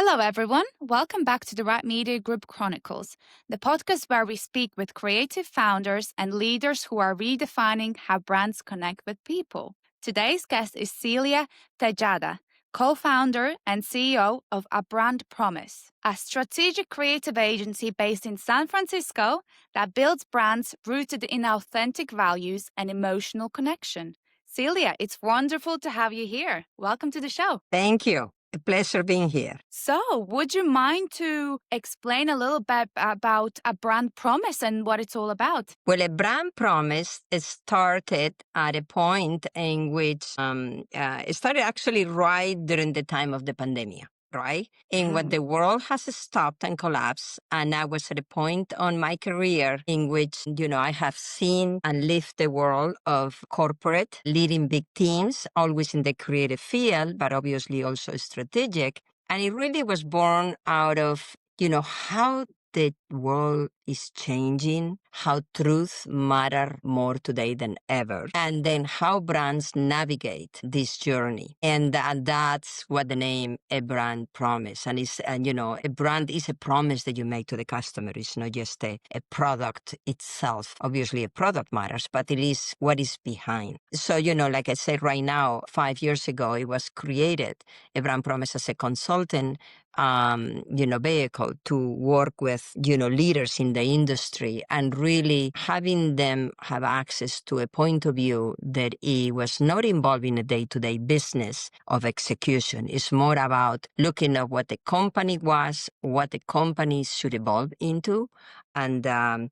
Hello, everyone. Welcome back to the Right Media Group Chronicles, the podcast where we speak with creative founders and leaders who are redefining how brands connect with people. Today's guest is Celia Tejada, co-founder and CEO of A Brand Promise, a strategic creative agency based in San Francisco that builds brands rooted in authentic values and emotional connection. Celia, it's wonderful to have you here. Welcome to the show. Thank you. A pleasure being here. So, would you mind to explain a little bit about A Brand Promise and what it's all about? Well, a brand promise started at a point in which it started actually right during the time of the pandemic, right? In what the world has stopped and collapsed. And I was at a point on my career in which, I have seen and lived the world of corporate, leading big teams, always in the creative field, but obviously also strategic. And it really was born out of, how the world is changing, how truth matter more today than ever, and then how brands navigate this journey. And that's what the name A Brand Promise. And a brand is a promise that you make to the customer. It's not just a product itself. Obviously, a product matters, but it is what is behind. So, like I said right now, 5 years ago, it was created, A Brand Promise, as a consultant vehicle to work with, leaders in the industry and really having them have access to a point of view that it was not involved in a day-to-day business of execution. It's more about looking at what the company was, what the company should evolve into, and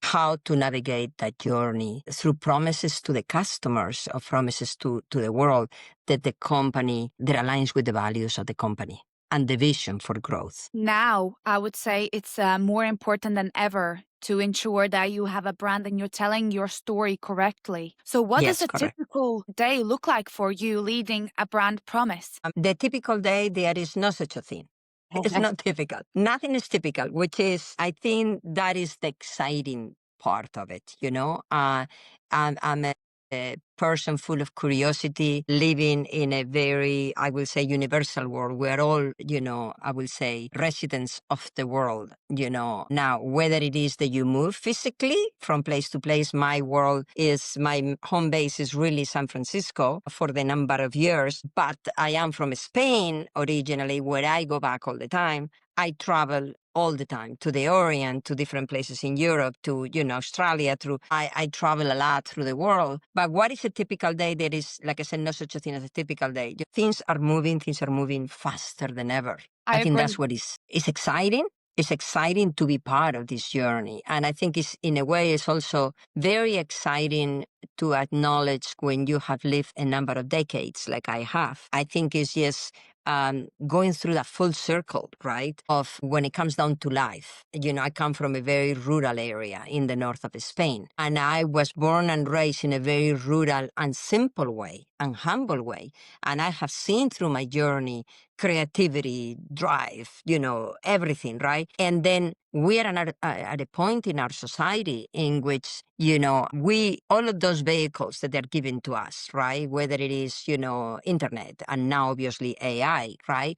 how to navigate that journey through promises to the customers or promises to the world that aligns with the values of the company and the vision for growth. Now, I would say it's more important than ever to ensure that you have a brand and you're telling your story correctly. So what does a typical day look like for you leading A Brand Promise? The typical day, there is no such a thing. It's not typical. Nothing is typical, which is, I think that is the exciting part of it, I'm a person full of curiosity, living in a very, I will say, universal world. We're all, I will say, residents of the world, Now, whether it is that you move physically from place to place, my home base is really San Francisco for the number of years, but I am from Spain originally, where I go back all the time. I travel all the time to the Orient, to different places in Europe, to, Australia. I travel a lot through the world. But what is a typical day? There is, like I said, no such a thing as a typical day. Things are moving faster than ever. I think that's what is exciting. It's exciting to be part of this journey. And I think in a way, it's also very exciting to acknowledge when you have lived a number of decades like I have. I think it's just going through that full circle, right, of when it comes down to life. I come from a very rural area in the north of Spain, and I was born and raised in a very rural and simple way and humble way. And I have seen through my journey creativity, drive, everything, right? And then we are at a point in our society in which, all of those vehicles that are given to us, right? Whether it is, internet and now obviously AI, right?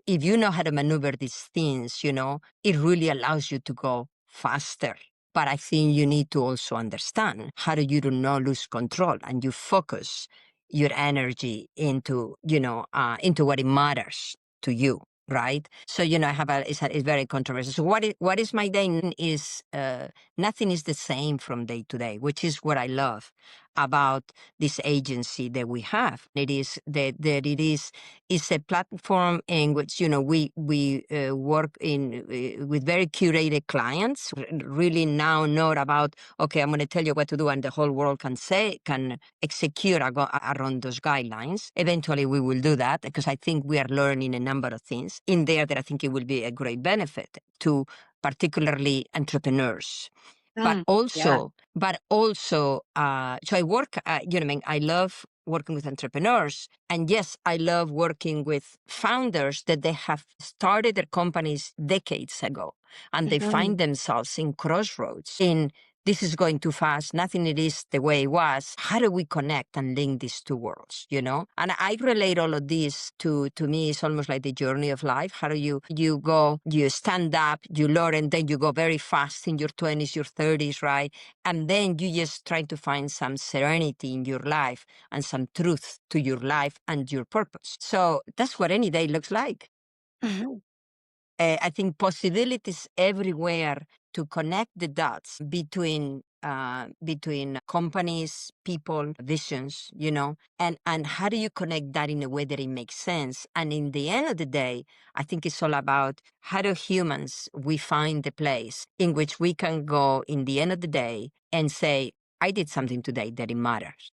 If you know how to maneuver these things, it really allows you to go faster. But I think you need to also understand how do you do not lose control and you focus your energy into what it matters to you, right? So, I have it's very controversial. So what is my day is, nothing is the same from day to day, which is what I love about this agency that we have. It is that it is a platform in which, we work with very curated clients, really now not about, okay, I'm going to tell you what to do and the whole world can execute around those guidelines. Eventually we will do that because I think we are learning a number of ththings in there that I think it will be a great benefit to particularly entrepreneurs. But also, so I work, I love working with entrepreneurs. And yes, I love working with founders that they have started their companies decades ago. And they find themselves in crossroads in this is going too fast. Nothing it is the way it was. How do we connect and link these two worlds, you know? And I relate all of this to me, it's almost like the journey of life. How do you go, you stand up, you learn, then you go very fast in your 20s, your 30s, right? And then you just try to find some serenity in your life and some truth to your life and your purpose. So that's what any day looks like. I think possibilities everywhere to connect the dots between companies, people, visions, you know, and how do you connect that in a way that it makes sense? And in the end of the day, I think it's all about how do humans we find the place in which we can go in the end of the day and say, I did something today that it matters.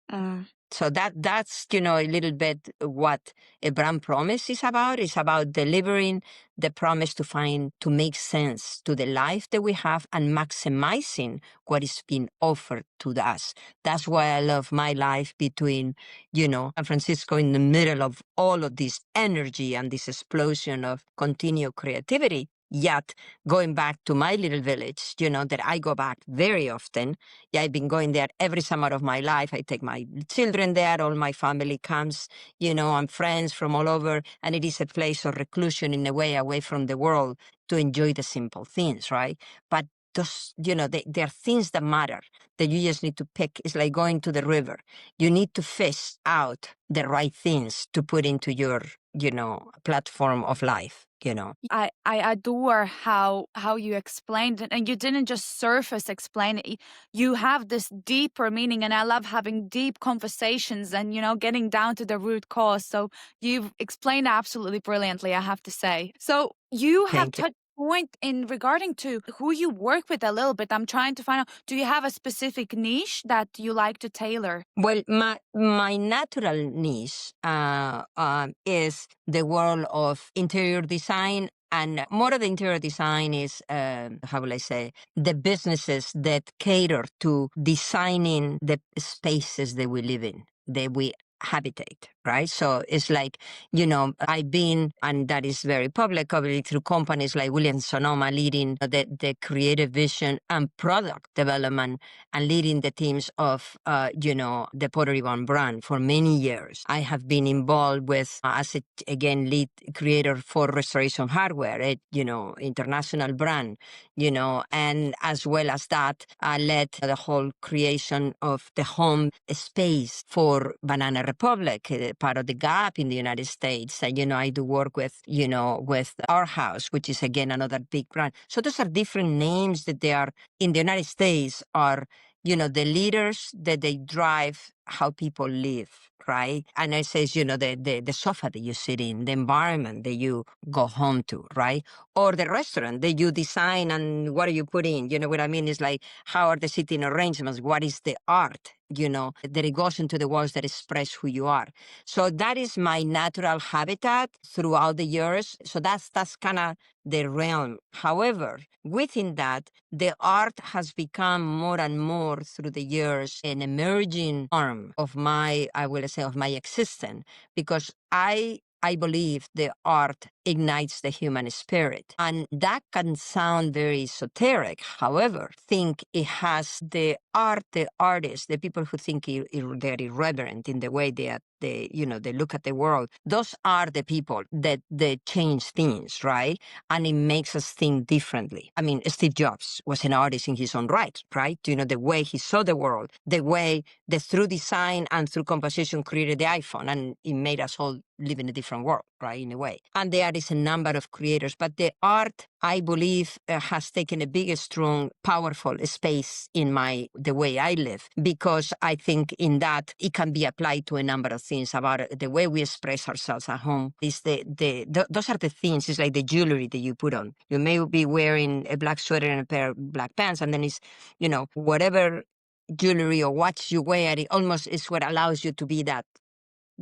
So that's, you know, a little bit what a brand promise is about. It's about delivering the promise to make sense to the life that we have and maximizing what is being offered to us. That's why I love my life between, you know, San Francisco in the middle of all of this energy and this explosion of continued creativity. Yet going back to my little village, you know, that I go back very often. Yeah, I've been going there every summer of my life. I take my children there. All my family comes, you know, I'm friends from all over. And it is a place of reclusion in a way away from the world to enjoy the simple things, right? But those, you know, there are things that matter that you just need to pick. It's like going to the river. You need to fish out the right things to put into your, you know, platform of life. You know, I adore how you explained it, and you didn't just surface explain it. You have this deeper meaning, and I love having deep conversations and, you know, getting down to the root cause. So you've explained absolutely brilliantly, I have to say. So you have thank you. touched point in regarding to who you work with a little bit. I'm trying to find out, do you have a specific niche that you like to tailor? Well, my natural niche is the world of interior design. And more of the interior design is, how will I say, the businesses that cater to designing the spaces that we live in, that we habitate, right? So it's like, you know, I've been, and that is very public, obviously, through companies like Williams Sonoma leading the creative vision and product development and leading the teams of, you know, the Pottery Barn brand for many years. I have been involved with, as a, again, lead creator for Restoration Hardware, a, you know, international brand, you know, and as well as that, I led the whole creation of the home space for Banana Republic, part of the Gap in the United States. And, you know, I do work with, you know, with Our House, which is, again, another big brand. So those are different names that they are in the United States are, you know, the leaders that they drive how people live, right? And it says, you know, the sofa that you sit in, the environment that you go home to, right? Or the restaurant that you design and what are you putting in? You know what I mean? It's like, how are the seating arrangements? What is the art, you know, that it goes into the walls that express who you are? So that is my natural habitat throughout the years. So that's kind of the realm. However, within that, the art has become more and more through the years an emerging arm of my, I will say, of my existence, because I believe the art ignites the human spirit. And that can sound very esoteric. However, think it has the art, the artists, the people who think they're irreverent in the way they look at the world. Those are the people that change things, right? And it makes us think differently. I mean, Steve Jobs was an artist in his own right? You know, the way he saw the world, the way that through design and through composition created the iPhone, and it made us all live in a different world, right, in a way. And there is a number of creators, but the art, I believe, has taken a big, strong, powerful space in the way I live, because I think in that it can be applied to a number of things about the way we express ourselves at home. Is those are the things. It's like the jewelry that you put on. You may be wearing a black sweater and a pair of black pants, and then it's, you know, whatever jewelry or watch you wear, it almost is what allows you to be that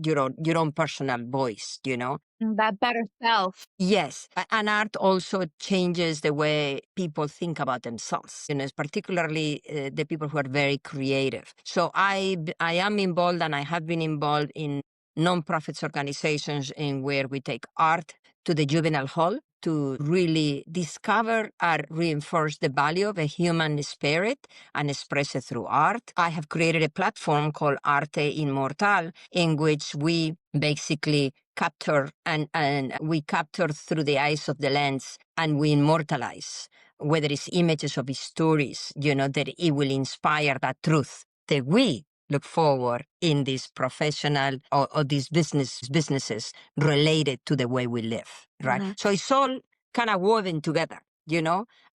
your own personal voice, you know? That better self. Yes. And art also changes the way people think about themselves, you know, particularly the people who are very creative. So I am involved, and I have been involved in nonprofits organizations in where we take art to the juvenile hall. to really discover or reinforce the value of a human spirit and express it through art. I have created a platform called Arte Immortal, in which we basically capture and we capture through the eyes of the lens, and we immortalize, whether it's images of his stories, that it will inspire that truth that we look forward in this professional or these businesses related to the way we live, right? So it's all kind of woven together,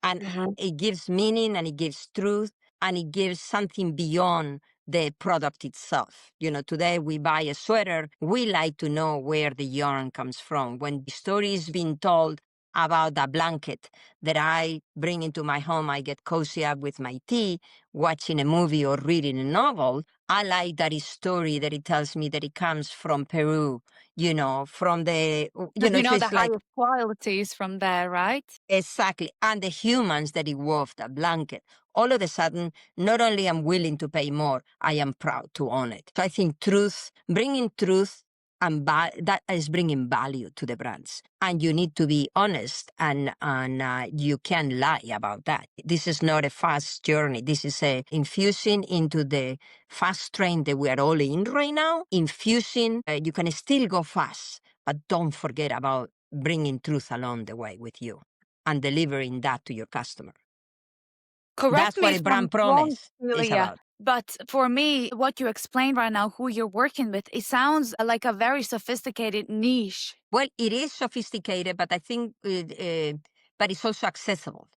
and it gives meaning and it gives truth and it gives something beyond the product itself. Today we buy a sweater, we like to know where the yarn comes from. When the story is being told about a blanket that I bring into my home, I get cozy up with my tea, watching a movie or reading a novel. I like that story that it tells me that it comes from Peru, from the, The it's like, highest qualities from there, right? exactly. And the humans that it wove that blanket. All of a sudden, not only am willing to pay more, I am proud to own it. So I think bringing truth and that is bringing value to the brands. And you need to be honest and you can't lie about that. This is not a fast journey. This is infusing into the fast train that we are all in right now. Infusing, you can still go fast, but don't forget about bringing truth along the way with you and delivering that to your customer. Correct That's me what if a I'm brand wrong, promise is Celia, about. but for me, what you explained right now, who you're working with, it sounds like a very sophisticated niche. Well, it is sophisticated, but I think, but it's also accessible.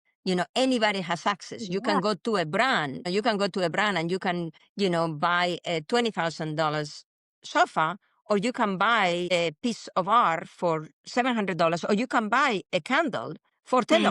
Anybody has access. You can go to a brand. You can go to a brand and you can, buy a $20,000 sofa, or you can buy a piece of art for $700, or you can buy a candle for $10.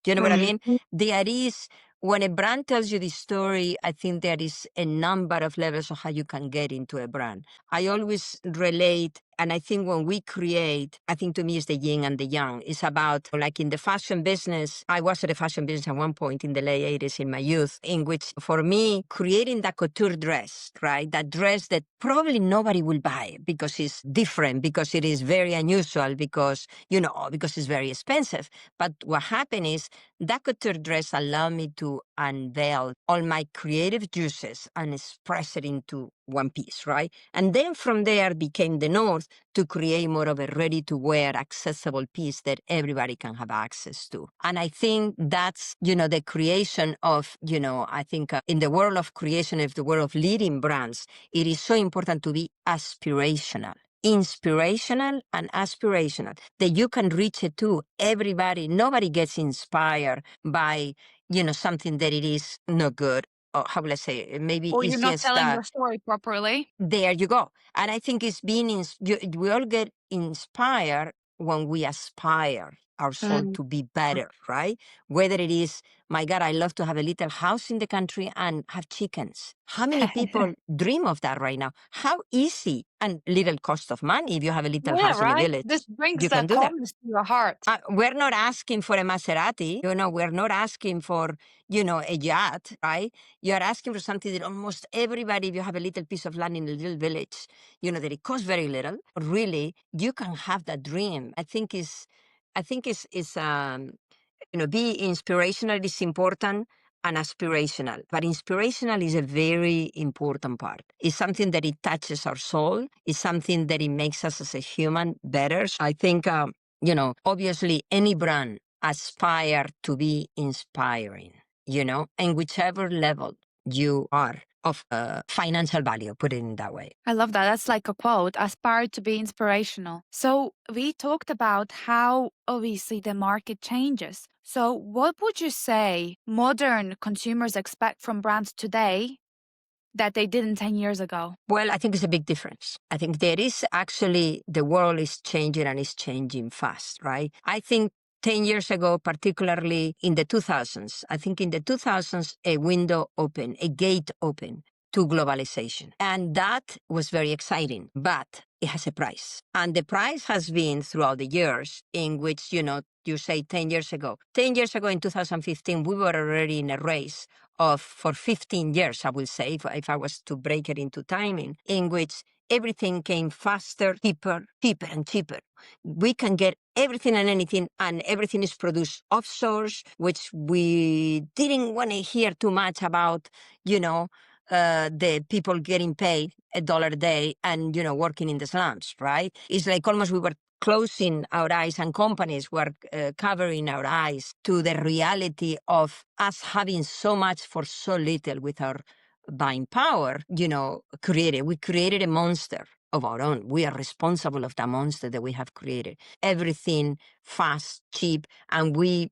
Do you know what I mean? There is, when a brand tells you the story, I think there is a number of levels of how you can get into a brand. I always relate, and I think when we create, I think to me it's the yin and the yang. It's about, like in the fashion business, I was at the fashion business at one point in the late 80s in my youth, in which for me, creating that couture dress, right? That dress that probably nobody will buy because it's different, because it is very unusual, because it's very expensive. But what happened is that couture dress allowed me to unveil all my creative juices and express it into one piece, right? And then from there became the north to create more of a ready-to-wear, accessible piece that everybody can have access to. And I think that's, the creation of, I think in the world of creation, of the world of leading brands, it is so important to be aspirational. Inspirational and aspirational, that you can reach it to everybody. Nobody gets inspired by, something that it is not good. Or how will I say? Maybe Or it's you're not just telling your story properly. there you go. And I think it's being, we all get inspired when we aspire our soul to be better, right? Whether it is, my God, I love to have a little house in the country and have chickens. How many people dream of that right now? How easy and little cost of money if you have a little Yeah, house in a right? village. This brings You can do that. calmness to your heart. We're not asking for a Maserati, we're not asking for, a yacht, right? You're asking for something that almost everybody, if you have a little piece of land in a little village, that it costs very little, really, you can have that dream. I think be inspirational is important and aspirational. But inspirational is a very important part. It's something that it touches our soul. It's something that it makes us as a human better. So I think, obviously any brand aspire to be inspiring, and whichever level you are of financial value, put it in that way. I love that. That's like a quote, aspire to be inspirational. So we talked about how obviously the market changes. So what would you say modern consumers expect from brands today that they didn't 10 years ago? Well, I think it's a big difference. I think there is actually, the world is changing and it's changing fast, right? I think 10 years ago, particularly in the 2000s, I think in the 2000s, a window opened, a gate opened to globalization. And that was very exciting, but it has a price. And the price has been throughout the years in which, you say 10 years ago. 10 years ago in 2015, we were already in a race for 15 years, I will say, if I was to break it into timing, in which everything came faster, cheaper, cheaper and cheaper. We can get everything and everything is produced offshore, which we didn't want to hear too much about, the people getting paid $1 a day and, working in the slums, right? It's like almost we were closing our eyes and companies were covering our eyes to the reality of us having so much for so little with our buying power, we created a monster of our own. We are responsible of the monster that we have created. Everything fast, cheap, and we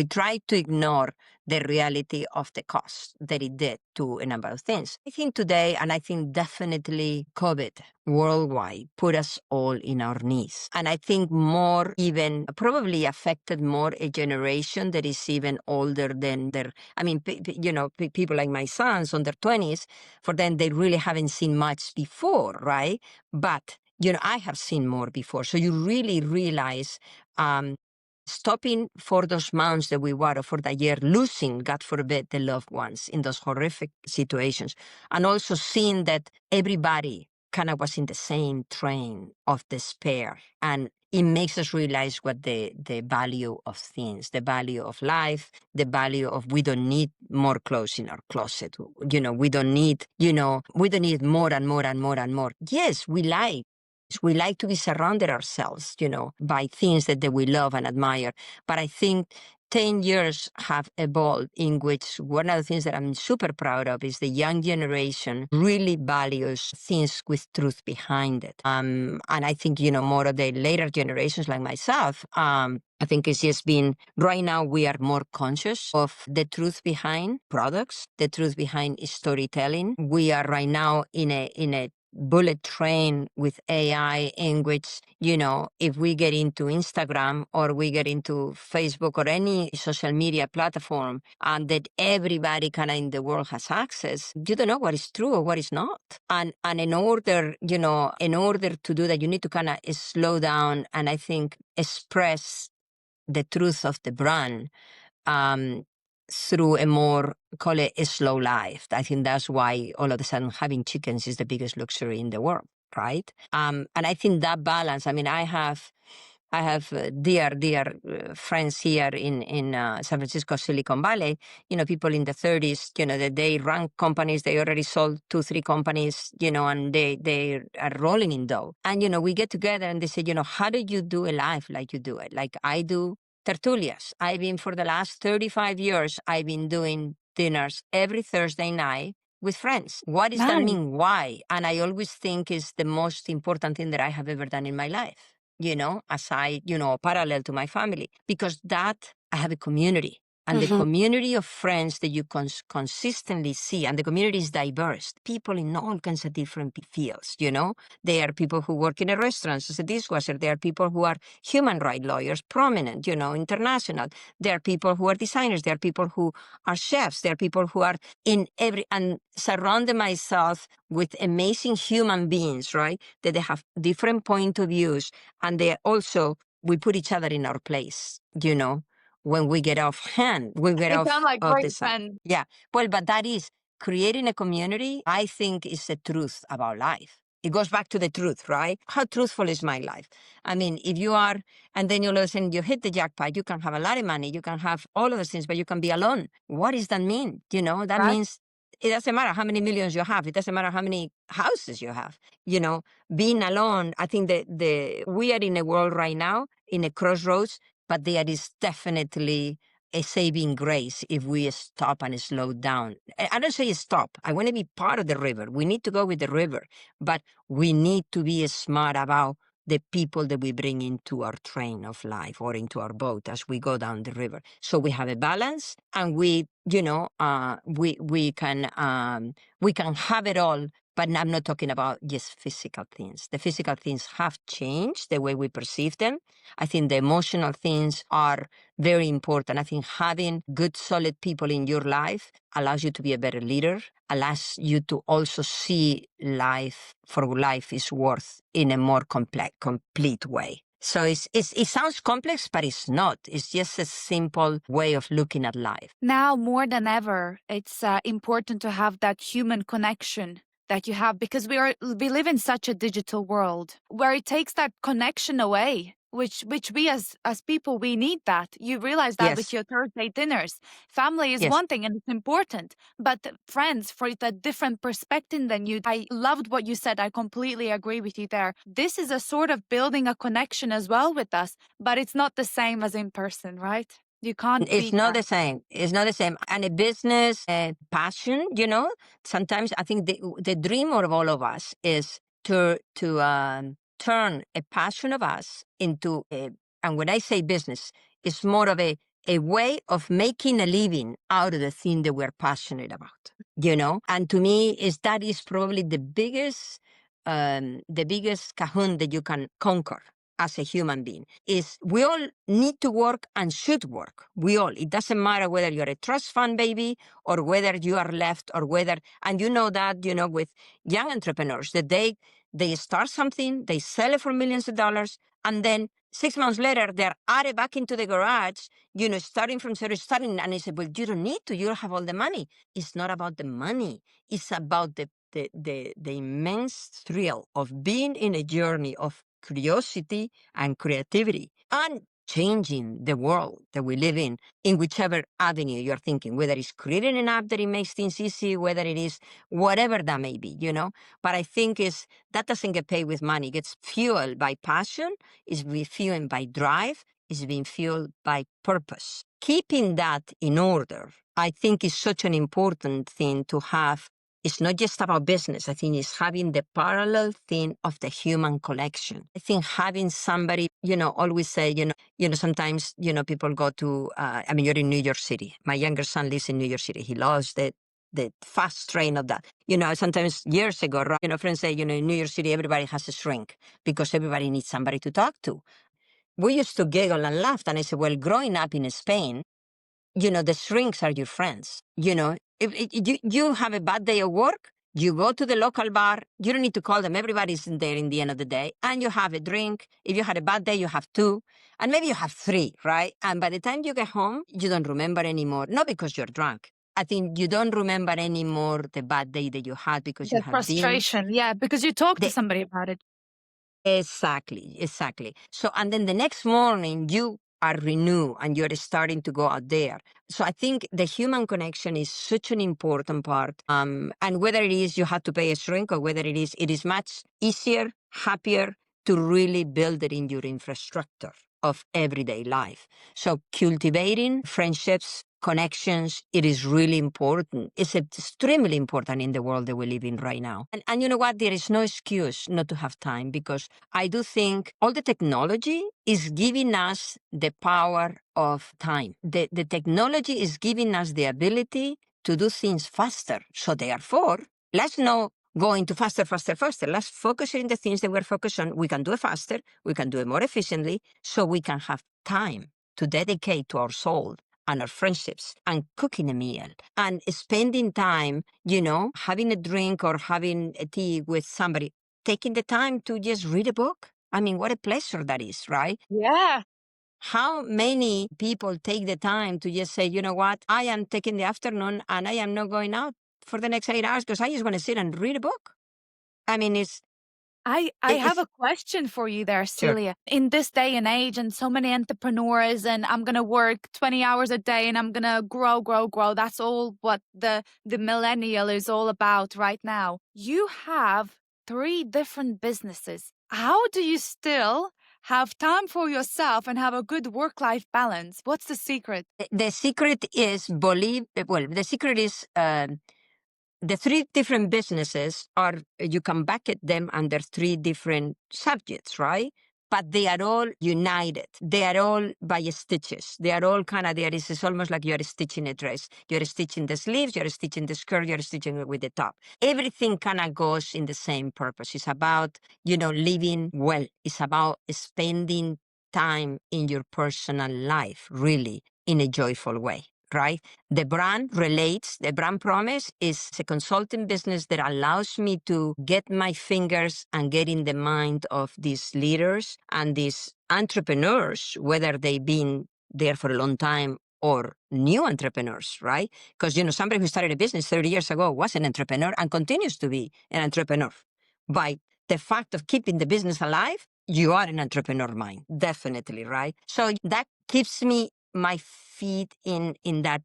try to ignore the reality of the cost that it did to a number of things. I think today, and I think definitely COVID worldwide put us all in our knees. And I think more even probably affected more a generation that is even older than people like my sons on their 20s, for them, they really haven't seen much before, right? But, I have seen more before. So you really realize stopping for those months that we were, or for the year, losing, God forbid, the loved ones in those horrific situations. And also seeing that everybody kind of was in the same train of despair. And it makes us realize what the value of things, the value of life, the value of we don't need more clothes in our closet. We don't need more and more and more and more. Yes, we like to be surrounded ourselves, by things that we love and admire. But I think 10 years have evolved in which one of the things that I'm super proud of is the young generation really values things with truth behind it. And I think, more of the later generations like myself, I think it's just been, right now we are more conscious of the truth behind products, the truth behind storytelling. We are right now in a bullet train with AI in which, if we get into Instagram or we get into Facebook or any social media platform and that everybody kind of in the world has access, you don't know what is true or what is not. And in order to do that, you need to kind of slow down and I think express the truth of the brand through a more, call it a slow life. I think that's why all of a sudden having chickens is the biggest luxury in the world, right? And I think that balance, I have dear friends here in San Francisco, Silicon Valley, people in the 30s, that they run companies, they already sold 2-3 companies, and they are rolling in dough. And, we get together and they say, how do you do a life like you do it? Like I do Tertulias. For the last 35 years, I've been doing dinners every Thursday night with friends. What does that mean? Why? And I always think is the most important thing that I have ever done in my life, aside, parallel to my family, because that I have a community. And the community of friends that you consistently see, and the community is diverse, people in all kinds of different fields, There are people who work in a restaurant as a dishwasher. There are people who are human rights lawyers, prominent, international. There are people who are designers. There are people who are chefs. There are people who are and surrounding myself with amazing human beings, right? That they have different point of views. And we put each other in our place, when we get off hand, we get off sound like of great the side. friends. Yeah. Well, but that is creating a community, I think, is the truth about life. It goes back to the truth, right? How truthful is my life? If you are, and then you listen, you hit the jackpot, you can have a lot of money, you can have all of those things, but you can be alone. What does that mean? That means it doesn't matter how many millions you have. It doesn't matter how many houses you have. Being alone, I think that we are in a world right now, in a crossroads, but there is definitely a saving grace if we stop and slow down. I don't say stop. I want to be part of the river. We need to go with the river, but we need to be smart about the people that we bring into our train of life or into our boat as we go down the river. So we have a balance, and we can have it all. But I'm not talking about just physical things. The physical things have changed the way we perceive them. I think the emotional things are very important. I think having good, solid people in your life allows you to be a better leader, allows you to also see life for life is worth in a more complete way. So it sounds complex, but it's not. It's just a simple way of looking at life. Now more than ever, it's important to have that human connection that you have, because we live in such a digital world where it takes that connection away, which we as people, we need that. You realize that with Yes, your Thursday dinners. Family is yes. one thing and it's important, but friends for a different perspective than you. I loved what you said. I completely agree with you there. This is a sort of building a connection as well with us, but it's not the same as in person, right? You can't It's beat not that. the same. It's not the same. And a business passion, sometimes I think the dream of all of us is to turn a passion of us into a, and when I say business, it's more of a way of making a living out of the thing that we're passionate about. And to me, that is probably the biggest cajon that you can conquer as a human being. Is we all need to work and should work. We all. It doesn't matter whether you're a trust fund baby or whether you are left or whether, and that, with young entrepreneurs, that they start something, they sell it for millions of dollars, and then 6 months later, they're added back into the garage, starting from zero, and I said, well, you don't need to, you have all the money. It's not about the money. It's about the immense thrill of being in a journey of curiosity and creativity and changing the world that we live in whichever avenue you're thinking, whether it's creating an app that it makes things easy, whether it is whatever that may be. But I think that doesn't get paid with money. It gets fueled by passion, it's being fueled by drive, it's being fueled by purpose. Keeping that in order, I think, is such an important thing to have. It's not just about business. I think it's having the parallel thing of the human connection. I think having somebody, always say, sometimes, people go to, you're in New York City. My younger son lives in New York City. He loves the fast train of that. Sometimes years ago, right, friends say, in New York City, everybody has a shrink because everybody needs somebody to talk to. We used to giggle and laugh. And I said, well, growing up in Spain, the shrinks are your friends. If you have a bad day at work, you go to the local bar. You don't need to call them. Everybody's in there in the end of the day. And you have a drink. If you had a bad day, you have two. And maybe you have three, right? And by the time you get home, you don't remember anymore. Not because you're drunk. I think you don't remember anymore the bad day that you had because you The have been. frustration. Yeah, because you talk to somebody about it. Exactly. So, and then the next morning you are renewed and you're starting to go out there. So I think the human connection is such an important part. And whether it is you have to pay a shrink or whether it is much easier, happier to really build it in your infrastructure of everyday life. So cultivating friendships, connections, it is really important. It's extremely important in the world that we live in right now. And you know what? There is no excuse not to have time because I do think all the technology is giving us the power of time. The technology is giving us the ability to do things faster. So therefore, let's not go into faster. Let's focus on the things that we're focused on. We can do it faster. We can do it more efficiently so we can have time to dedicate to our soul and our friendships and cooking a meal and spending time, having a drink or having a tea with somebody, taking the time to just read a book. I mean, what a pleasure that is, right? Yeah. How many people take the time to just say, you know what, I am taking the afternoon and I am not going out for the next 8 hours because I just want to sit and read a book. I mean, I have it's a question for you there, sure. Celia. In this day and age, and so many entrepreneurs, and I'm gonna work 20 hours a day, and I'm gonna grow. That's all what the millennial is all about right now. You have 3 different businesses. How do you still have time for yourself and have a good work-life balance? What's the secret? The secret is the secret is the 3 different businesses are, you can bucket them under 3 different subjects, right? But they are all united. They are all by stitches. They are all it's almost like you're stitching a dress. You're stitching the sleeves, you're stitching the skirt, you're stitching it with the top. Everything kind of goes in the same purpose. It's about, living well. It's about spending time in your personal life, really, in a joyful way, right? The brand promise is a consulting business that allows me to get my fingers and get in the mind of these leaders and these entrepreneurs, whether they've been there for a long time or new entrepreneurs, right? Because, somebody who started a business 30 years ago was an entrepreneur and continues to be an entrepreneur. By the fact of keeping the business alive, you are an entrepreneur mind, definitely, right? So that keeps me my feet in that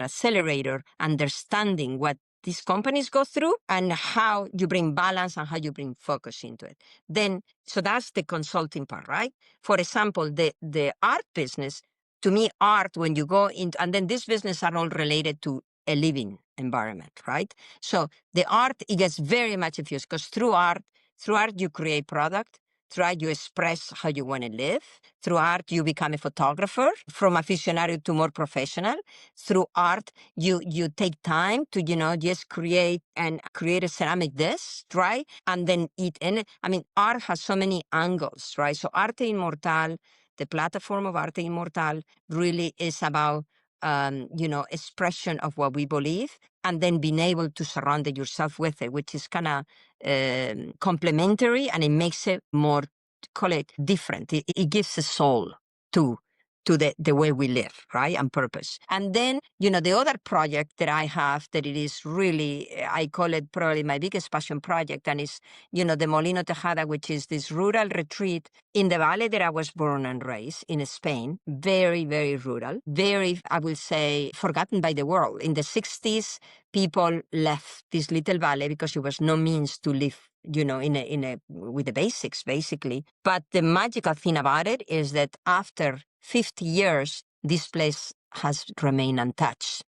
accelerator, understanding what these companies go through and how you bring balance and how you bring focus into it. Then, so that's the consulting part, right? For example, the art business, to me, art, when you go into, and then this business are all related to a living environment, right? So the art, it gets very much infused because through art, you create product. Through art, you express how you want to live. Through art, you become a photographer, from aficionado to more professional. Through art, you take time to, just create a ceramic dish, right? And then eat in it. I mean, art has so many angles, right? So Arte Inmortal, the platform of Arte Inmortal, really is about, expression of what we believe, and then being able to surround yourself with it, which is kind of complementary, and it makes it more, call it different. It gives a soul to the way we live, right? And purpose. And then, the other project that I have that it is really, I call it probably my biggest passion project, and it's, the Molino Tejada, which is this rural retreat in the valley that I was born and raised in Spain. Very, very rural. Very, I will say, forgotten by the world. In the 60s, people left this little valley because there was no means to live, with the basics, basically. But the magical thing about it is that after 50 years, this place has remained untouched.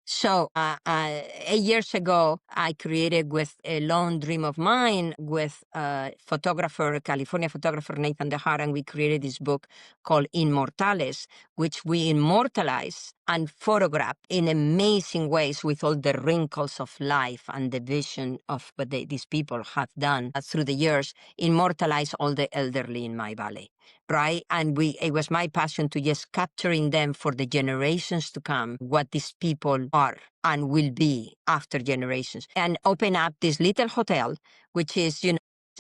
So 8 years ago, I created, with a long dream of mine, with California photographer Nathan DeHart, and we created this book called Immortales, which we immortalize and photograph in amazing ways with all the wrinkles of life and the vision of what these people have done through the years, immortalize all the elderly in my valley. Right. And it was my passion to just capturing them for the generations to come, what these people are and will be after generations, and open up this little hotel, which is,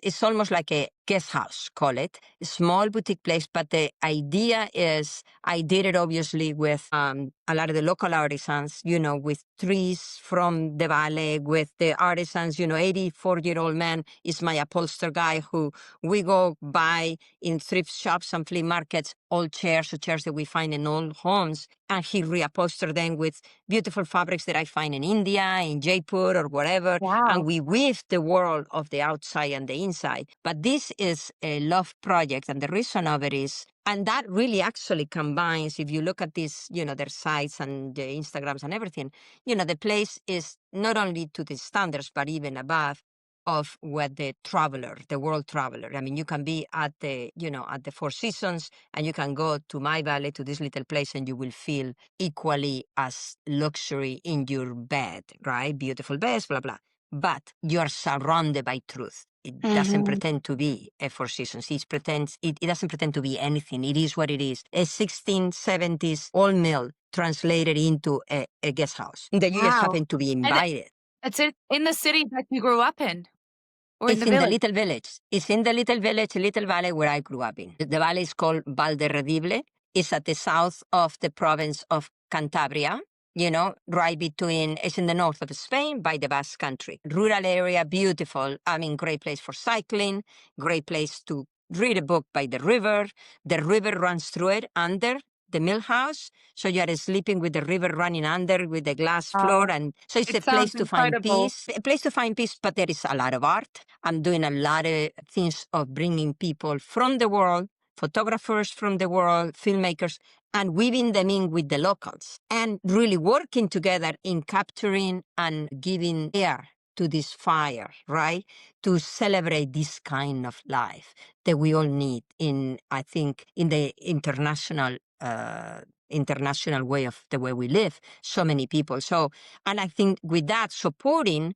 it's almost like a guest house, call it, a small boutique place. But the idea is, I did it obviously with a lot of the local artisans, with trees from the valley, with the artisans, 84-year-old man is my upholster guy who we go buy in thrift shops and flea markets, old chairs or chairs that we find in old homes, and he reupholster them with beautiful fabrics that I find in India, in Jaipur or wherever. Wow. And we weave the world of the outside and the inside. But this is a love project, and the reason of it is, and that really actually combines, if you look at this, their sites and the Instagrams and everything, the place is not only to the standards, but even above of what the world traveler. I mean, you can be at the Four Seasons, and you can go to my valley, to this little place, and you will feel equally as luxury in your bed, right? Beautiful beds, blah, blah. But you are surrounded by truth. It doesn't pretend to be a Four Seasons. It doesn't pretend to be anything. It is what it is. A 1670s old mill translated into a guest house that you just happen to be invited. It's in the city that you grew up in? Or It's in the in village? the little village. It's in the little village, little valley where I grew up in. The valley is called Valderredible. It's at the south of the province of Cantabria, right between, it's in the north of Spain by the Basque Country. Rural area, beautiful. I mean, great place for cycling, great place to read a book by the river. The river runs through it under the mill house. So you are sleeping with the river running under with the glass floor. And so it's a place to find peace, but there is a lot of art. I'm doing a lot of things of bringing people from the world, photographers from the world, filmmakers, and weaving them in with the locals, and really working together in capturing and giving air to this fire, right? To celebrate this kind of life that we all need I think, in the international way of the way we live, so many people. So, and I think with that, supporting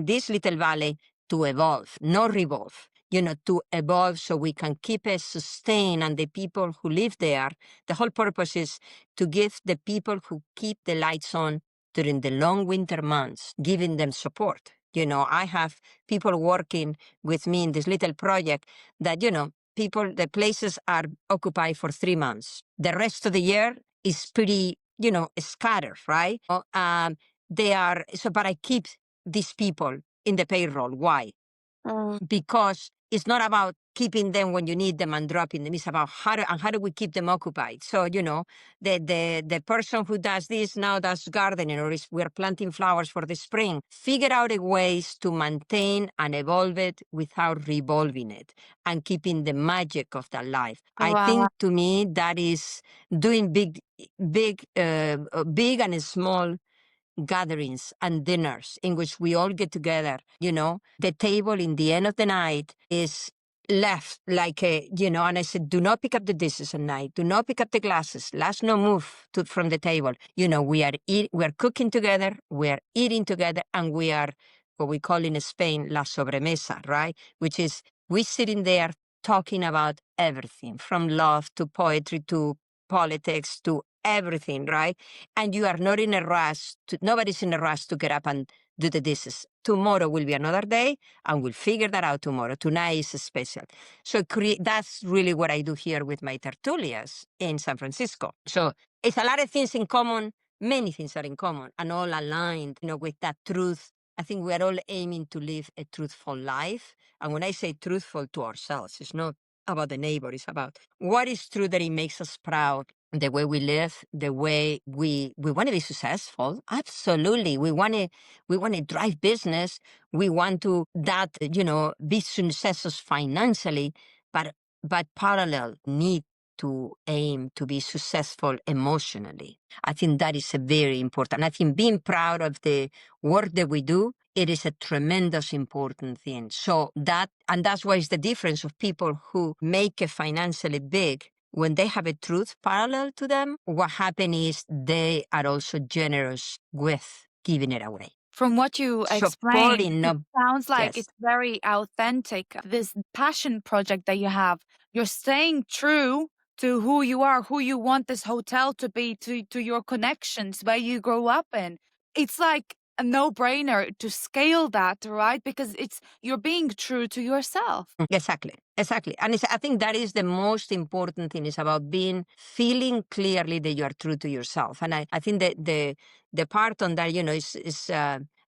this little valley to evolve, not revolve, to evolve so we can keep it sustained, and the people who live there, the whole purpose is to give the people who keep the lights on during the long winter months, giving them support. I have people working with me in this little project that, people, the places are occupied for 3 months. The rest of the year is pretty, scattered, right? But I keep these people in the payroll. Why? Because it's not about keeping them when you need them and dropping them. It's about how do we keep them occupied. So, the person who does this now does gardening, or we're planting flowers for the spring. Figure out a ways to maintain and evolve it without revolving it and keeping the magic of that life. I think, to me, that is doing big and small gatherings and dinners in which we all get together. The table in the end of the night is left like and I said, do not pick up the dishes at night. Do not pick up the glasses. Let's not move from the table. We are cooking together, we are eating together, and we are what we call in Spain, la sobremesa, right? Which is we sitting there talking about everything from love to poetry to politics to everything, right? And you are not in a rush. Nobody's in a rush to get up and do the dishes. Tomorrow will be another day, and we'll figure that out tomorrow. Tonight is special. So that's really what I do here with my tertulias in San Francisco. So it's a lot of things in common. Many things are in common and all aligned, with that truth. I think we are all aiming to live a truthful life. And when I say truthful to ourselves, it's not about the neighbor. It's about what is true that it makes us proud, the way we live, the way we want to be successful. Absolutely. We want to drive business. We want to be successful financially, but parallel need to aim to be successful emotionally. I think that is a very important. I think being proud of the work that we do, it is a tremendous important thing. So that's why it's the difference of people who make it financially big. When they have a truth parallel to them, what happens is they are also generous with giving it away. From what you explained, it sounds like Yes. it's very authentic. This passion project that you have, you're staying true to who you are, who you want this hotel to be, to your connections, where you grow up in. It's like a no-brainer to scale that, right? Because you're being true to yourself. Exactly. And I think that is the most important thing. It's about feeling clearly that you are true to yourself. And I think that the part on that, is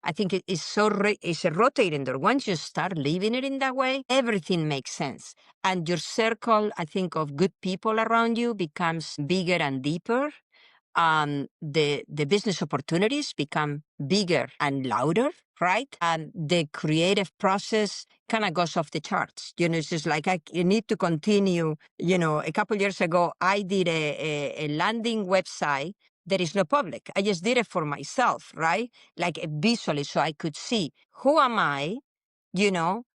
I think it is it's a rotating door. Once you start living it in that way, everything makes sense. And your circle, I think, of good people around you becomes bigger and deeper. The business opportunities become bigger and louder, right? And the creative process kind of goes off the charts. It's just like you need to continue. A couple years ago, I did a landing website that is not public. I just did it for myself, right? Like visually, so I could see who am I,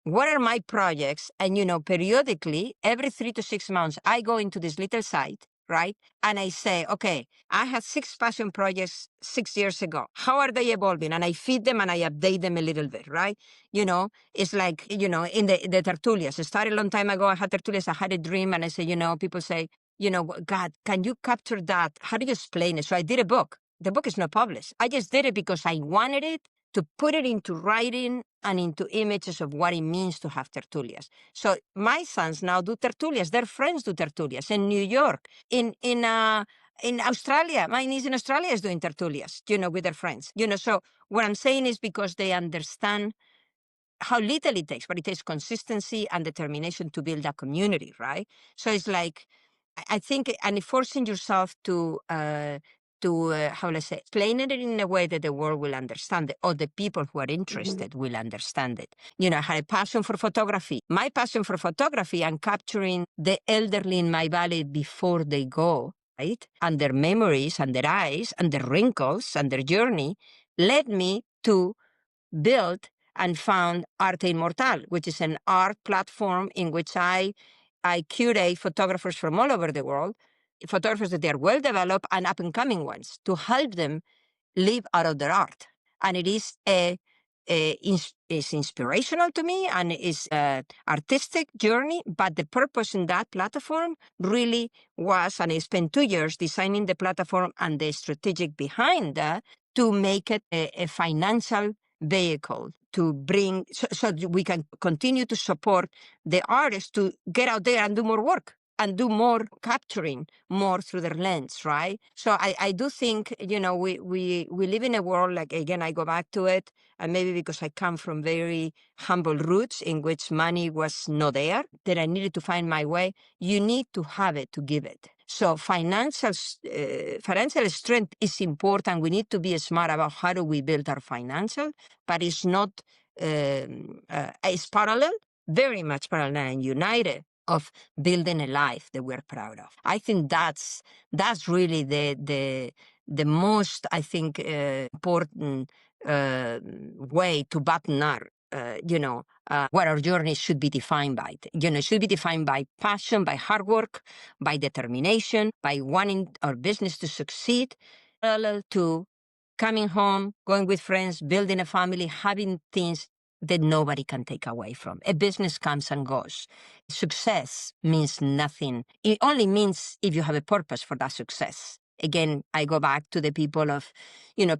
what are my projects? And, periodically, every 3 to 6 months, I go into this little site, right? And I say, okay, I had 6 passion projects 6 years ago. How are they evolving? And I feed them and I update them a little bit, right? It's like, in the Tertulias. It started a long time ago. I had Tertulias. I had a dream. And I say, people say, God, can you capture that? How do you explain it? So I did a book. The book is not published. I just did it because I wanted it to put it into writing and into images of what it means to have tertulias. So my sons now do tertulias. Their friends do tertulias in New York, in Australia. My niece in Australia is doing tertulias, with their friends. So what I'm saying is because they understand how little it takes, but it takes consistency and determination to build a community, right? So it's like, I think, and forcing yourself to how let's say, explain it in a way that the world will understand it, or the people who are interested will understand it. I had a passion for photography. My passion for photography and capturing the elderly in my valley before they go, right? And their memories and their eyes and their wrinkles and their journey led me to build and found Arte Immortal, which is an art platform in which I curate photographers from all over the world, photographers that they are well developed and up and coming ones, to help them live out of their art. And it is is inspirational to me, and it's an artistic journey. But the purpose in that platform really was, and I spent 2 years designing the platform and the strategic behind that to make it a financial vehicle to bring, so we can continue to support the artists to get out there and do more work and do more capturing more through their lens, right? So I do think, we live in a world, like, again, I go back to it, and maybe because I come from very humble roots in which money was not there, that I needed to find my way. You need to have it to give it. So financial strength is important. We need to be smart about how do we build our financial, but it's not, it's parallel, very much parallel and united of building a life that we're proud of. I think that's really the most, I think, important way to button up, what our journey should be defined by. It should be defined by passion, by hard work, by determination, by wanting our business to succeed, parallel to coming home, going with friends, building a family, having things that nobody can take away from. A business comes and goes. Success means nothing. It only means if you have a purpose for that success. Again, I go back to the people of,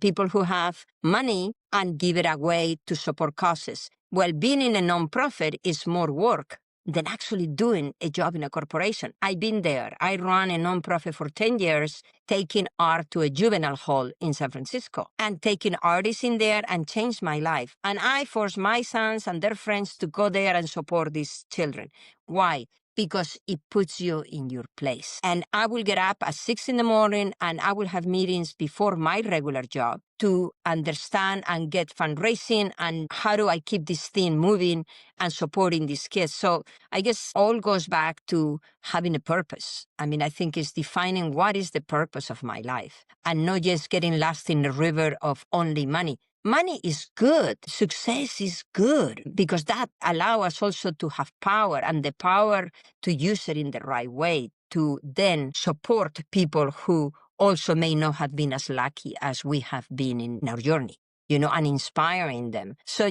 people who have money and give it away to support causes. Well, being in a nonprofit is more work than actually doing a job in a corporation. I've been there. I ran a nonprofit for 10 years, taking art to a juvenile hall in San Francisco and taking artists in there and changed my life. And I forced my sons and their friends to go there and support these children. Why? Because it puts you in your place. And I will get up at 6 in the morning and I will have meetings before my regular job to understand and get fundraising and how do I keep this thing moving and supporting these kids. So I guess all goes back to having a purpose. I mean, I think it's defining what is the purpose of my life and not just getting lost in the river of only money. Money is good. Success is good because that allows us also to have power and the power to use it in the right way to then support people who also may not have been as lucky as we have been in our journey, and inspiring them. So,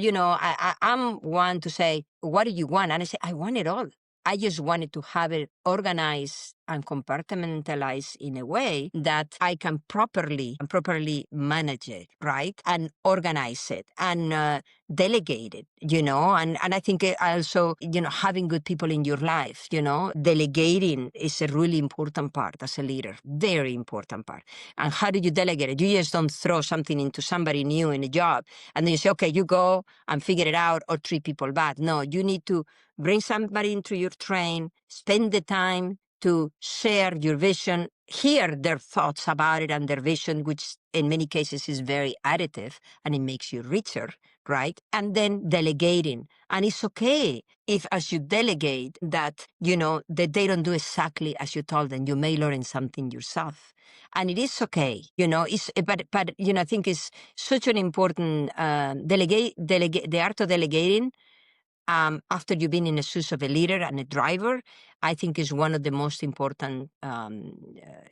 I'm one to say, what do you want? And I say, I want it all. I just wanted to have it organized and compartmentalized in a way that I can properly manage it, right? And organize it and delegate it, and I think also, having good people in your life, delegating is a really important part as a leader, very important part. And how do you delegate it? You just don't throw something into somebody new in a job and then you say, okay, you go and figure it out or treat people bad. No, you need to bring somebody into your train, spend the time to share your vision, hear their thoughts about it and their vision, which in many cases is very additive and it makes you richer, right? And then delegating. And it's okay if as you delegate that, that they don't do exactly as you told them. You may learn something yourself. And it is okay, but I think it's such an important the art of delegating. After you've been in the shoes of a leader and a driver, I think is one of the most important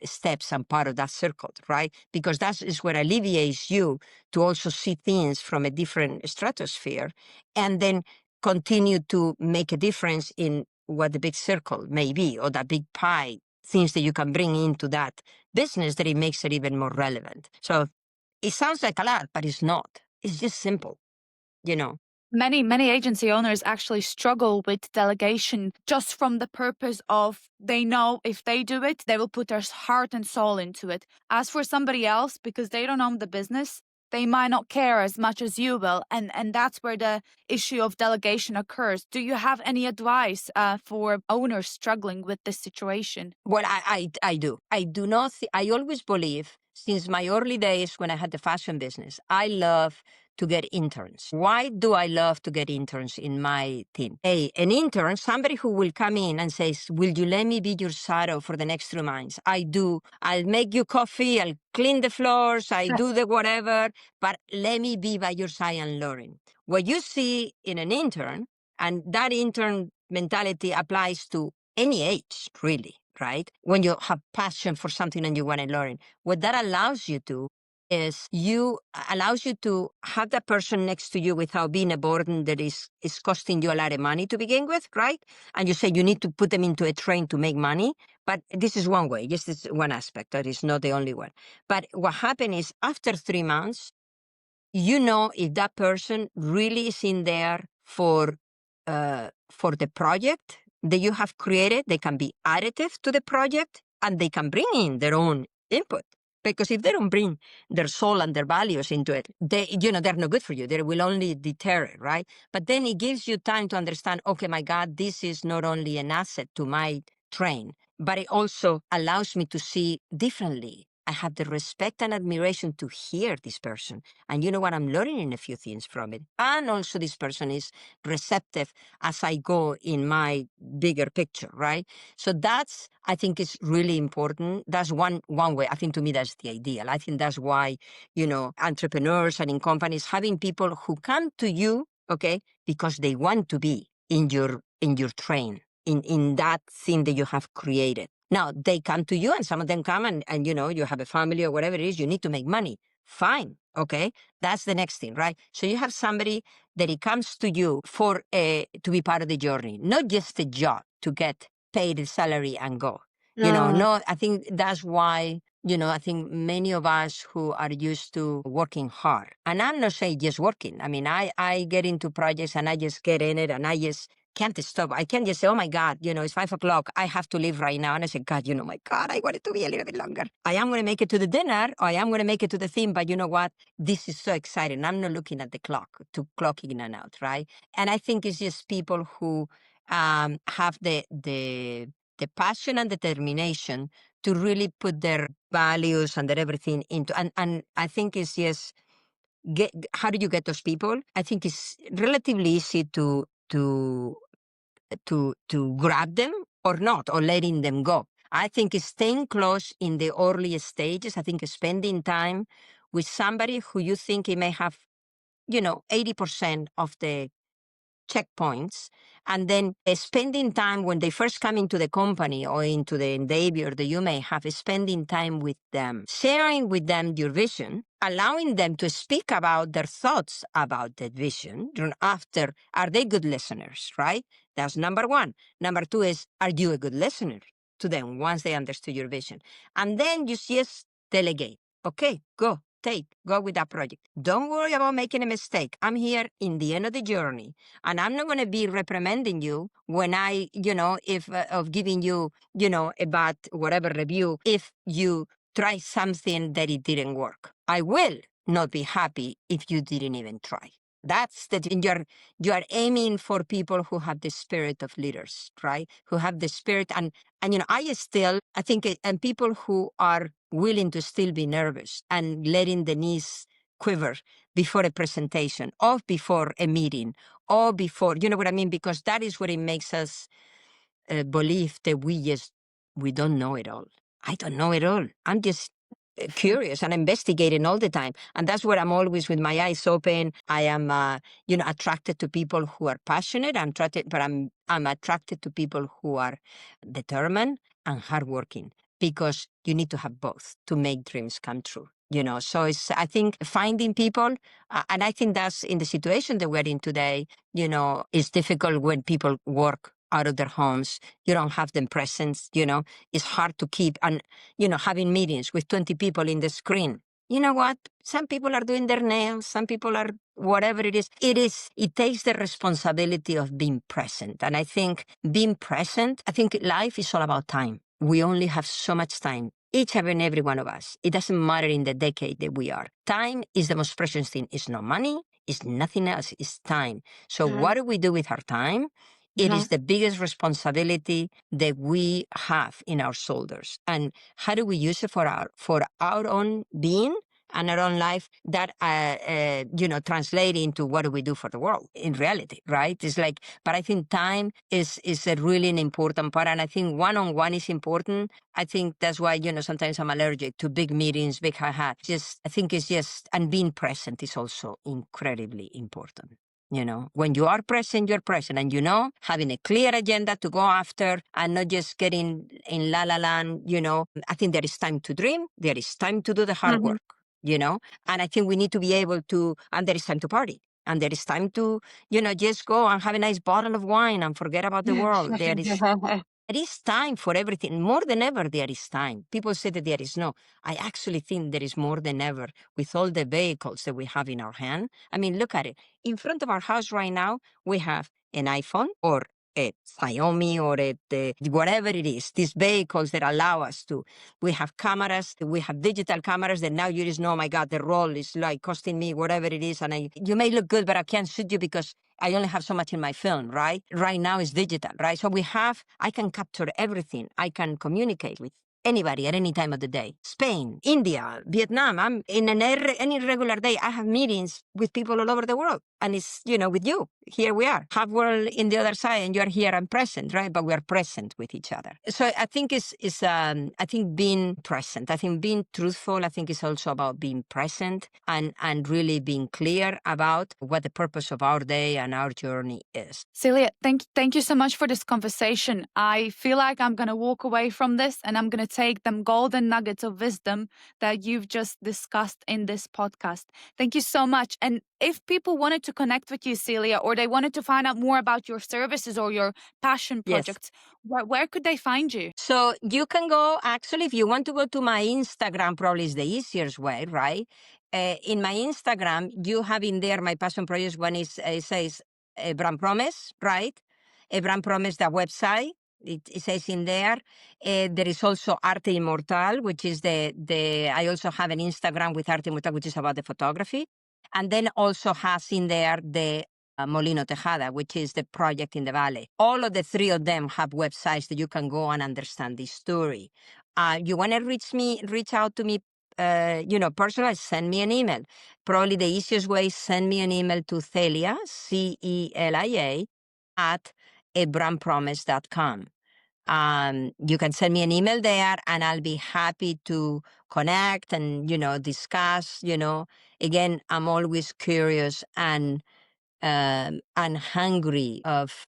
steps and part of that circle, right? Because that is where alleviates you to also see things from a different stratosphere and then continue to make a difference in what the big circle may be or that big pie, things that you can bring into that business that it makes it even more relevant. So it sounds like a lot, but it's not. It's just simple, Many agency owners actually struggle with delegation just from the purpose of they know if they do it, they will put their heart and soul into it. As for somebody else, because they don't own the business, they might not care as much as you will. And that's where the issue of delegation occurs. Do you have any advice for owners struggling with this situation? Well, I do. I do not. I always believe, since my early days when I had the fashion business, I love to get interns. Why do I love to get interns in my team? An intern, somebody who will come in and says, will you let me be your shadow for the next 3 months? I do. I'll make you coffee. I'll clean the floors. I do the whatever, but let me be by your side and learn. What you see in an intern, and that intern mentality applies to any age, really, right? When you have passion for something and you want to learn, what that allows you to is allows you to have that person next to you without being a burden that is costing you a lot of money to begin with, right? And you say you need to put them into a train to make money. But this is one way. Yes, this is one aspect. That is not the only one. But what happened is after 3 months, you know if that person really is in there for the project that you have created. They can be additive to the project and they can bring in their own input. Because if they don't bring their soul and their values into it, they're no good for you. They will only deter it, right? But then it gives you time to understand, okay, my God, this is not only an asset to my train, but it also allows me to see differently. I have the respect and admiration to hear this person. And you know what? I'm learning a few things from it. And also this person is receptive as I go in my bigger picture, right? So that's, I think, is really important. That's one way. I think to me, that's the ideal. I think that's why, entrepreneurs and in companies, having people who come to you, okay, because they want to be in your train, in that thing that you have created. Now, they come to you and some of them come and you have a family or whatever it is, you need to make money. Fine. Okay. That's the next thing, right? So you have somebody that it comes to you for to be part of the journey, not just a job to get paid a salary and go. No, I think that's why, I think many of us who are used to working hard, and I'm not saying just working. I mean, I get into projects and I just get in it and I just can't stop. I can't just say, oh my God, it's 5:00. I have to leave right now. And I say, God, my God, I want it to be a little bit longer. I am going to make it to the dinner or I am going to make it to the thing. But you know what? This is so exciting. I'm not looking at the clock to clock in and out, right? And I think it's just people who have the passion and determination to really put their values and their everything into, and I think it's just, how do you get those people? I think it's relatively easy to grab them or not, or letting them go. I think it's staying close in the early stages. I think spending time with somebody who you think it may have, 80% of the checkpoints, and then spending time when they first come into the company or into the endeavor that you may have, spending time with them, sharing with them your vision, allowing them to speak about their thoughts about that vision. After, are they good listeners, right? That's number one. Number two is, are you a good listener to them once they understood your vision? And then you just delegate. Okay, go with that project. Don't worry about making a mistake. I'm here in the end of the journey. And I'm not going to be reprimanding you when I, if of giving you, a bad whatever review, if you try something that it didn't work. I will not be happy if you didn't even try. That's you are aiming for people who have the spirit of leaders, right? Who have the spirit and I think, and people who are willing to still be nervous and letting the knees quiver before a presentation or before a meeting or before, you know what I mean? Because that is what it makes us believe that we don't know it all. I don't know it all. I'm just curious and investigating all the time. And that's where I'm always with my eyes open. I am, attracted to people who are passionate. I'm attracted to people who are determined and hardworking, because you need to have both to make dreams come true. So I think finding people, and I think that's in the situation that we're in today, it's difficult when people work out of their homes. You don't have them present, it's hard to keep, and, having meetings with 20 people in the screen. You know what? Some people are doing their nails, some people are whatever it is. It takes the responsibility of being present. And I think being present, I think life is all about time. We only have so much time, each and every one of us. It doesn't matter in the decade that we are. Time is the most precious thing. It's not money, it's nothing else, it's time. So what do we do with our time? It is the biggest responsibility that we have in our shoulders. And how do we use it for our own being and our own life? That, translate into what do we do for the world in reality, right? It's like, but I think time is a really an important part. And I think one-on-one is important. I think that's why, sometimes I'm allergic to big meetings, big ha-ha. I think it's just, and being present is also incredibly important. When you are present, you're present. And, having a clear agenda to go after and not just getting in la la land, I think there is time to dream. There is time to do the hard work, and I think we need to be able to, and there is time to party. And there is time to, just go and have a nice bottle of wine and forget about the world. There There is time for everything. More than ever, there is time. People say that there is no. I actually think there is more than ever with all the vehicles that we have in our hand. I mean, look at it. In front of our house right now, we have an iPhone or a Xiaomi or whatever it is, these vehicles that allow us to. We have cameras, we have digital cameras that now you just know, oh my God, the roll is like costing me whatever it is. And you may look good, but I can't shoot you because I only have so much in my film, right? Right now it's digital, right? So I can capture everything. I can communicate with anybody at any time of the day. Spain, India, Vietnam. I'm in any regular day. I have meetings with people all over the world. And it's, with you. Here we are. Half world in the other side and you're here and present, right? But we are present with each other. So I think I think being present. I think being truthful, I think it's also about being present and really being clear about what the purpose of our day and our journey is. Celia, thank you so much for this conversation. I feel like I'm going to walk away from this and I'm going to take them golden nuggets of wisdom that you've just discussed in this podcast. Thank you so much. And if people wanted to connect with you, Celia, or they wanted to find out more about your services or your passion projects, where could they find you? So you can go, actually, if you want to go to my Instagram, probably is the easiest way, right? In my Instagram, you have in there my passion projects. One is, it says a brand promise, right? A brand promise, the website. It says in there. There is also Arte Immortal, which is I also have an Instagram with Arte Immortal, which is about the photography. And then also has in there the Molino Tejada, which is the project in the valley. All of the three of them have websites that you can go and understand the story. You want to reach out to me, personally, send me an email. Probably the easiest way is send me an email to Celia, Celia, at abrandpromise.com. You can send me an email there and I'll be happy to connect and, discuss, Again, I'm always curious and hungry of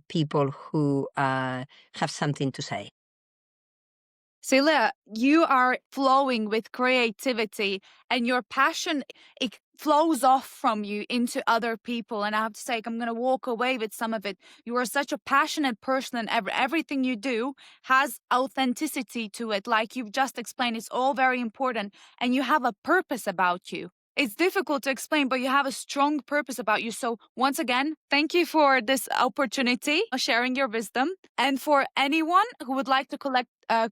people who have something to say. Celia, you are flowing with creativity and your passion, it flows off from you into other people. And I have to say, I'm going to walk away with some of it. You are such a passionate person and everything you do has authenticity to it. Like you've just explained, it's all very important and you have a purpose about you. It's difficult to explain, but you have a strong purpose about you. So once again, thank you for this opportunity of sharing your wisdom. And for anyone who would like to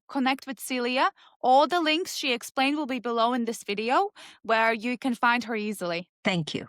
connect with Celia, all the links she explained will be below in this video where you can find her easily. Thank you.